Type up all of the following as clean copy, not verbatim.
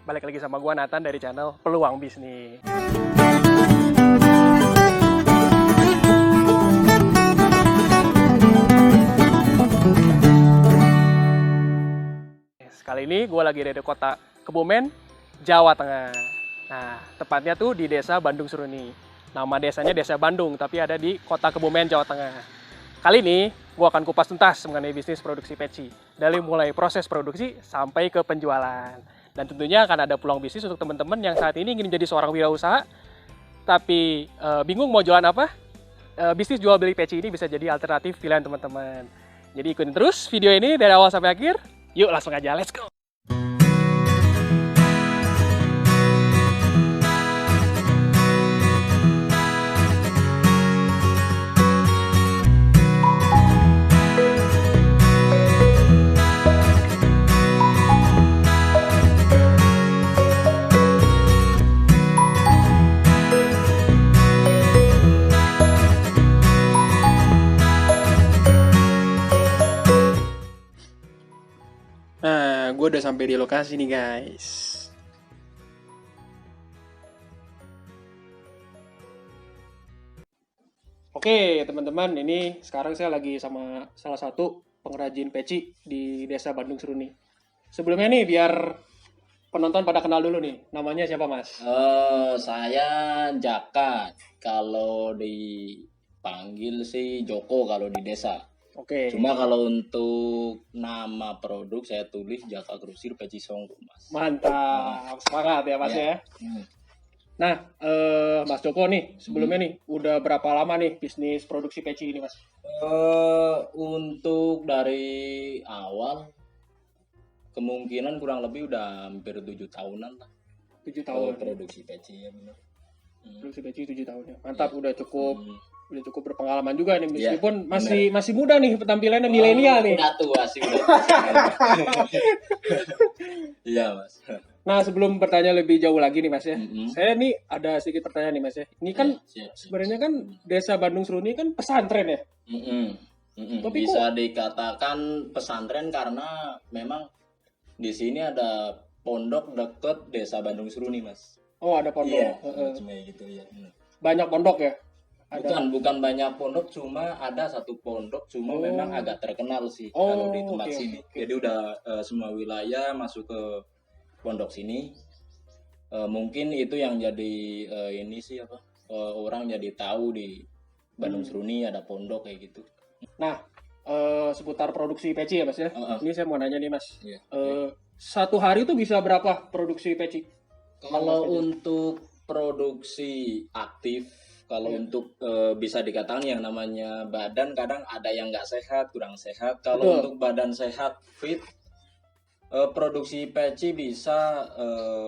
balik lagi sama gua Nathan dari channel Peluang Bisnis. Kali ini gua lagi ada di kota Kebumen, Jawa Tengah. Nah, tepatnya tuh di Desa Bandung Seruni. Nama desanya Desa Bandung, tapi ada di kota Kebumen, Jawa Tengah. Kali ini gua akan kupas tuntas mengenai bisnis produksi peci, dari mulai proses produksi sampai ke penjualan. Dan tentunya akan ada peluang bisnis untuk teman-teman yang saat ini ingin menjadi seorang wirausaha, tapi bingung mau jualan apa. Bisnis jual beli peci ini bisa jadi alternatif pilihan teman-teman. Jadi ikutin terus video ini dari awal sampai akhir. Yuk langsung aja, let's go! Nah, gue udah sampai di lokasi nih guys. Oke teman-teman, ini sekarang saya lagi sama salah satu pengrajin peci di Desa Bandung Seruni. Sebelumnya nih, biar penonton pada kenal dulu nih, namanya siapa mas? Saya Jaka. Kalau dipanggil sih Joko kalau di desa. Oke. Cuma kalau untuk nama produk saya tulis Jaka Grosir Peci Songko, Mas. Mantap, semangat ya mas ya. Nah, Mas Joko nih, sebelumnya nih, udah berapa lama nih bisnis produksi peci ini mas? Untuk dari awal kemungkinan kurang lebih udah hampir 7 tahunan lah. 7 tahun. Produksi peci ya benar. Produksi peci 7 tahun ya. Mantap, udah cukup berpengalaman juga nih, Ya, meskipun masih muda nih, tampilannya milenial nih. Udah tua sih udah. Iya mas. Nah, sebelum bertanya lebih jauh lagi nih mas ya, saya nih ada sedikit pertanyaan nih mas ya. Ini kan Siap. sebenarnya kan Desa Bandung Seruni kan pesantren ya. Tapi Bisa dikatakan pesantren karena memang di sini ada pondok deket Desa Bandung Seruni mas. Oh, ada pondok. Iya, cuma gitu ya. Banyak pondok ya. Ada. Bukan banyak pondok, cuma ada satu pondok, cuma memang agak terkenal sih kalau di tempat sini. Jadi udah semua wilayah masuk ke pondok sini. Mungkin itu yang jadi ini sih apa? Orang jadi tahu di Bandung Seruni ada pondok kayak gitu. Nah, seputar produksi peci ya mas ya. Ini saya mau nanya nih mas. Iya. Satu hari itu bisa berapa produksi peci? Kalau untuk produksi aktif, kalau untuk bisa dikatakan yang namanya badan kadang ada yang nggak sehat, kurang sehat. Kalau untuk badan sehat, fit, produksi peci bisa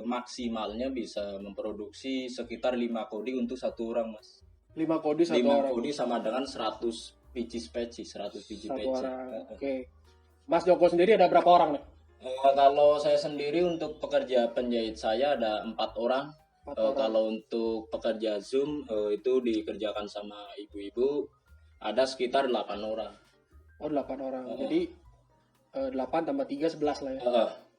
maksimalnya bisa memproduksi sekitar 5 kodi untuk satu orang, Mas. 5 kodi satu 5 orang. kodi sama dengan 100 biji peci, 100 biji Satu peci. orang. Oke. Mas Joko sendiri ada berapa orang nih? Kalau saya sendiri untuk pekerja penjahit saya ada 4 orang. Kalau untuk pekerja Zoom itu dikerjakan sama ibu-ibu ada sekitar 8 orang. Oh, 8 orang. Jadi 8 tambah 3 11 lah ya.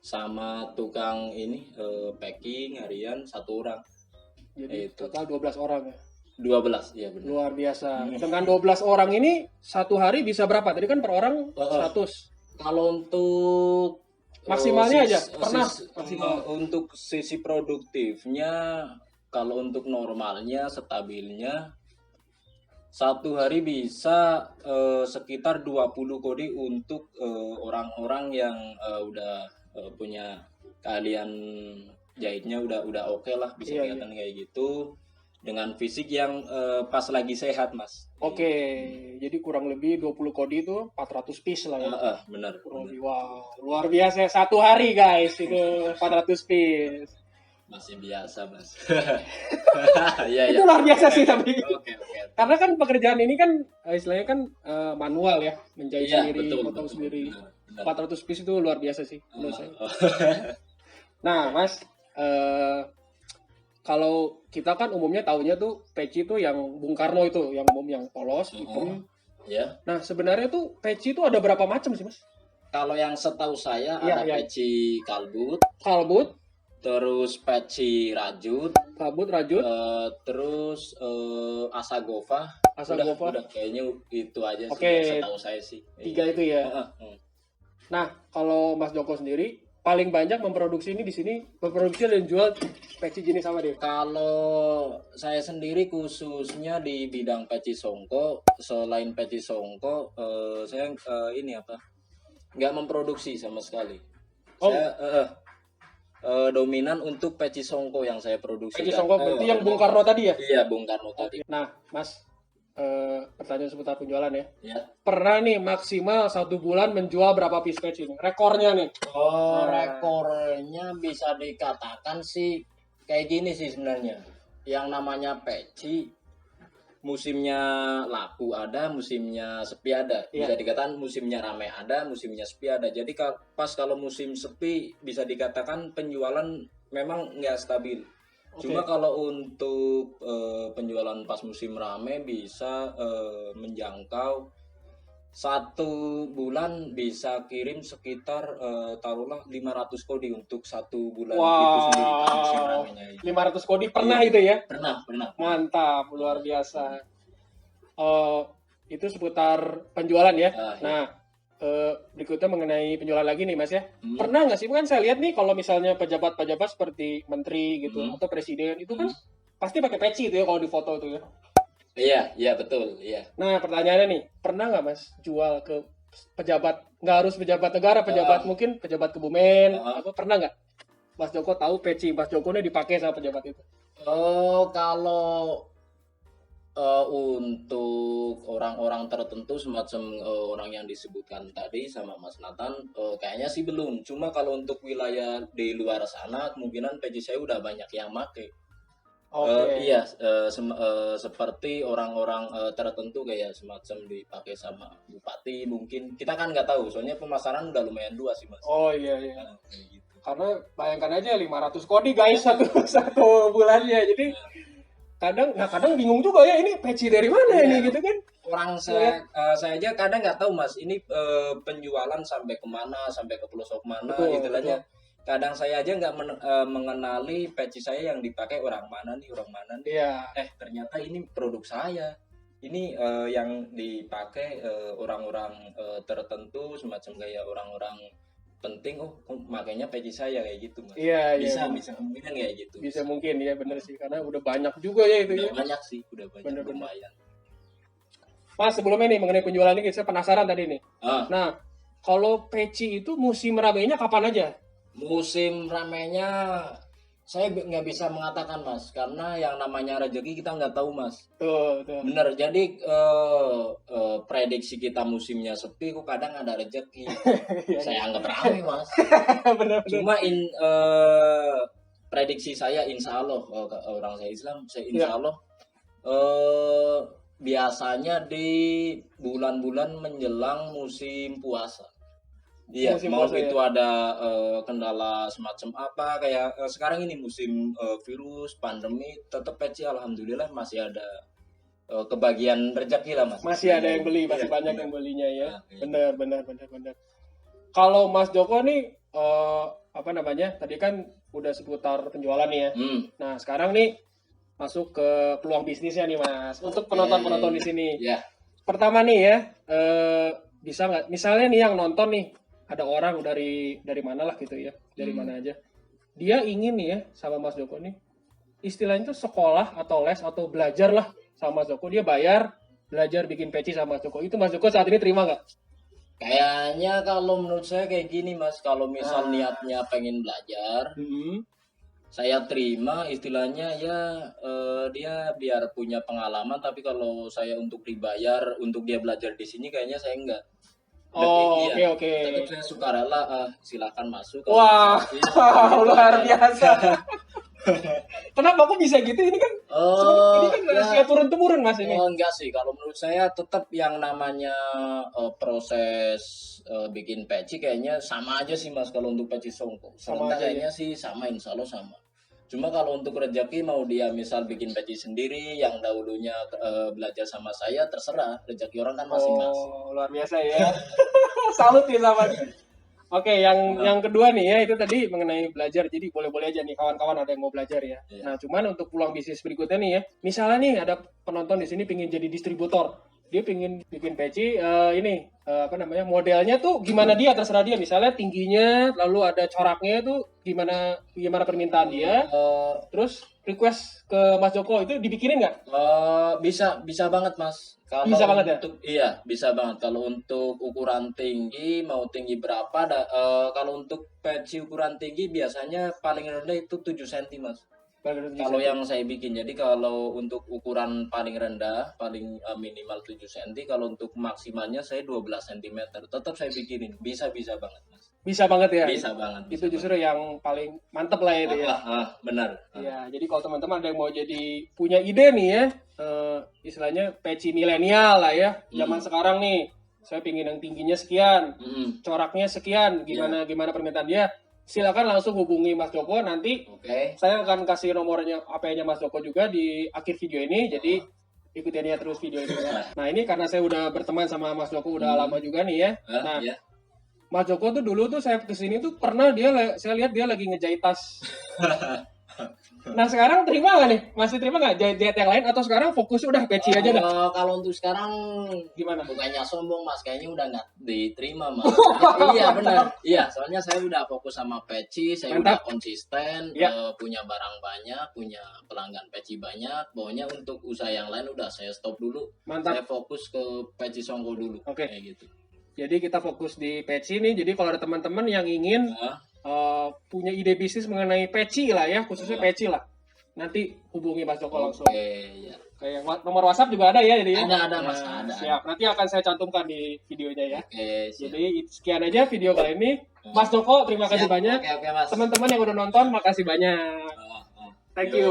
Sama tukang ini packing harian 1 orang. Jadi total 12 orang ya. 12 ya benar. Luar biasa. Dengan 12 orang ini satu hari bisa berapa? Tadi kan per orang 100. Kalau untuk Maksimalnya aja pernah maksimal untuk sisi produktifnya, kalau untuk normalnya stabilnya satu hari bisa sekitar 20 kodi untuk orang-orang yang udah punya keahlian jahitnya udah oke lah, bisa kelihatan kayak gitu dengan fisik yang pas lagi sehat mas. Oke, jadi kurang lebih 20 kodi itu 400 piece lah ya. Benar. Wow, luar biasa. Satu hari guys, itu 400 piece. Masih biasa mas. Itu luar biasa sih tapi. Oke. Karena kan pekerjaan ini kan istilahnya kan manual ya, menjahit sendiri, potong sendiri. Benar. 400 piece itu luar biasa sih menurut saya. Nah mas, kalau kita kan umumnya taunya tuh peci tuh yang Bung Karno itu, yang umum yang polos, hitam. Nah sebenarnya tuh peci itu ada berapa macam sih mas? Kalau yang setahu saya ada peci kalbut, terus peci rajut, Rambut rajut, terus asagova. Asagova. Udah kayaknya itu aja sih, Oke. setahu saya sih. 3 itu ya. Nah, kalau Mas Joko sendiri paling banyak memproduksi ini di sini, memproduksi dan jual peci jenis apa deh? Kalau saya sendiri khususnya di bidang peci songko, selain peci songko, saya ini apa? Nggak memproduksi sama sekali. Oh. Saya dominan untuk peci songko yang saya produksi. Peci songko berarti yang Bung Karno tadi ya? Iya, Bung Karno tadi. Nah, Mas, pertanyaan seputar penjualan ya. Ya. Pernah nih maksimal 1 bulan menjual berapa piece peci ini? Rekornya nih. Oh, rekornya bisa dikatakan sih kayak gini sih sebenarnya. Yang namanya peci musimnya laku ada, musimnya sepi ada. Bisa dikatakan musimnya ramai ada, musimnya sepi ada. Jadi pas kalau musim sepi bisa dikatakan penjualan memang nggak stabil. Cuma kalau untuk penjualan pas musim ramai bisa menjangkau 1 bulan bisa kirim sekitar taruhlah 500 kodi untuk 1 bulan itu sendiri pas musim ramainya. 500 kodi pernah itu ya? Pernah. Mantap, luar biasa. Itu seputar penjualan ya. Nah, berikutnya mengenai penjualan lagi nih Mas ya. Pernah nggak sih, kan saya lihat nih kalau misalnya pejabat-pejabat seperti menteri gitu atau presiden itu kan pasti pakai peci itu ya kalau di foto itu ya. Iya betul, iya. Nah pertanyaannya nih, pernah nggak Mas jual ke pejabat, nggak harus pejabat negara, pejabat mungkin pejabat Kebumen, apa pernah nggak Mas Joko tahu peci Mas Joko ini dipakai sama pejabat itu? Kalau untuk orang-orang tertentu semacam orang yang disebutkan tadi sama Mas Nathan, kayaknya sih belum. Cuma kalau untuk wilayah di luar sana, kemungkinan peci saya udah banyak yang make. Iya, seperti orang-orang tertentu kayak semacam dipakai sama bupati mungkin. Kita kan nggak tahu, soalnya pemasaran udah lumayan luas sih Mas. Oh iya. Kayak gitu. Karena bayangkan aja 500 kodi guys satu bulannya. Jadi kadang bingung juga ya, ini peci dari mana ini gitu kan. Orang saya aja kadang nggak tahu Mas, ini penjualan sampai kemana, sampai ke pelosok mana, istilahnya. Kadang saya aja nggak mengenali peci saya yang dipakai orang mana nih. Iya. Ternyata ini produk saya. Ini yang dipakai orang-orang tertentu, semacam kayak orang-orang penting. Makanya peci saya kayak gitu Mas. Iya. Bisa kemungkinan kayak gitu. Bisa mungkin ya, bener sih, karena udah banyak juga ya itu ya. Banyak sih, udah banyak, lumayan. Mas, sebelumnya nih mengenai penjualan ini saya penasaran tadi nih. Nah, kalau peci itu musim ramainya kapan aja? Musim ramainya saya nggak bisa mengatakan Mas, karena yang namanya rezeki kita nggak tahu Mas. Bener, jadi prediksi kita musimnya sepi kok kadang ada rezeki. Saya anggap ramai Mas. Bener. Cuma prediksi saya insya Allah, orang saya Islam, insya Allah biasanya di bulan-bulan menjelang musim puasa. Iya, mau itu ada kendala semacam apa, kayak sekarang ini musim virus, pandemi, tetap peci alhamdulillah masih ada kebagian rezeki lah Mas. Masih ada yang beli, masih banyak yang belinya ya. Benar. Kalau Mas Joko nih, tadi kan udah seputar penjualan nih ya. Nah, sekarang nih masuk ke peluang bisnisnya nih Mas. Untuk penonton-penonton di sini. Pertama nih ya, bisa nggak, misalnya nih yang nonton nih, ada orang dari mana lah gitu ya, dari mana aja, dia ingin nih ya sama Mas Joko nih, istilahnya itu sekolah atau les atau belajar lah sama Mas Joko, dia bayar belajar bikin peci sama Mas Joko, itu Mas Joko saat ini terima nggak? Kayaknya kalau menurut saya kayak gini Mas, kalau misal niatnya pengen belajar, saya terima, istilahnya ya dia biar punya pengalaman, tapi kalau saya untuk dibayar untuk dia belajar di sini kayaknya saya enggak. Oke. Tetap saya sukarela, silakan masuk. Wah, luar biasa. Kenapa kok bisa gitu? Ini kan rahasia turun-temurun Mas ini. Enggak sih, kalau menurut saya tetap yang namanya proses bikin peci kayaknya sama aja sih Mas, kalau untuk peci songko. Kayaknya sih sama, insya Allah sama. Cuma kalau untuk rezeki mau dia misal bikin peci sendiri yang dahulunya belajar sama saya, terserah, rezeki orang kan masing-masing. Luar biasa ya. Salut ya sama dia. Oke, yang kedua nih ya, itu tadi mengenai belajar. Jadi boleh-boleh aja nih kawan-kawan ada yang mau belajar ya. Iya. Nah, cuman untuk peluang bisnis berikutnya nih ya. Misalnya nih ada penonton di sini pingin jadi distributor. Dia pingin bikin peci apa namanya? Modelnya tuh gimana dia terserah dia. Misalnya tingginya, lalu ada coraknya tuh gimana permintaan dia. Terus request ke Mas Joko itu dibikinin nggak? Bisa banget mas. Kalau Bisa banget ya? Iya, bisa banget. Kalau untuk ukuran tinggi, mau tinggi berapa? Kalau untuk peci ukuran tinggi biasanya paling rendah itu 7 cm mas. Kalau yang saya bikin, jadi kalau untuk ukuran paling rendah, paling minimal 7 cm, kalau untuk maksimalnya saya 12 cm. Tetap saya bikinin, bisa banget mas. Bisa banget ya? Bisa banget. Itu justru yang paling mantep lah itu ya. Benar. Ya, jadi kalau teman-teman ada yang mau jadi punya ide nih ya, istilahnya peci milenial lah ya, zaman sekarang nih, saya pingin yang tingginya sekian, coraknya sekian, gimana permintaan dia, silakan langsung hubungi Mas Joko nanti. Oke. Saya akan kasih nomornya HP-nya Mas Joko juga di akhir video ini, jadi ikutin aja terus video ini ya. Nah ini karena saya udah berteman sama Mas Joko udah lama juga nih ya. Nah, Mas Joko tuh dulu tuh saya kesini tuh pernah saya lihat dia lagi ngejahit tas. Nah sekarang terima nggak nih? Masih terima nggak jahit yang lain atau sekarang fokus udah peci aja dah? Kalau untuk sekarang Gimana? bukannya sombong mas, kayaknya udah nggak diterima mas. Iya benar. Iya, soalnya saya udah fokus sama peci, saya udah konsisten, punya barang banyak, punya pelanggan peci banyak. Pokoknya untuk usaha yang lain udah saya stop dulu. Mantap. Saya fokus ke peci Songko dulu. Oke. Kayak gitu. Jadi kita fokus di peci nih. Jadi kalau ada teman-teman yang ingin punya ide bisnis mengenai peci lah ya, khususnya peci lah, nanti hubungi Mas Joko langsung. Ya. Kayak nomor WhatsApp juga ada ya, jadi ada mas. Ada. Siap. Nanti akan saya cantumkan di videonya ya. Siap. Jadi sekian aja video kali ini. Mas Joko, terima kasih banyak. Oke, mas. Teman-teman yang udah nonton, makasih banyak. Thank you.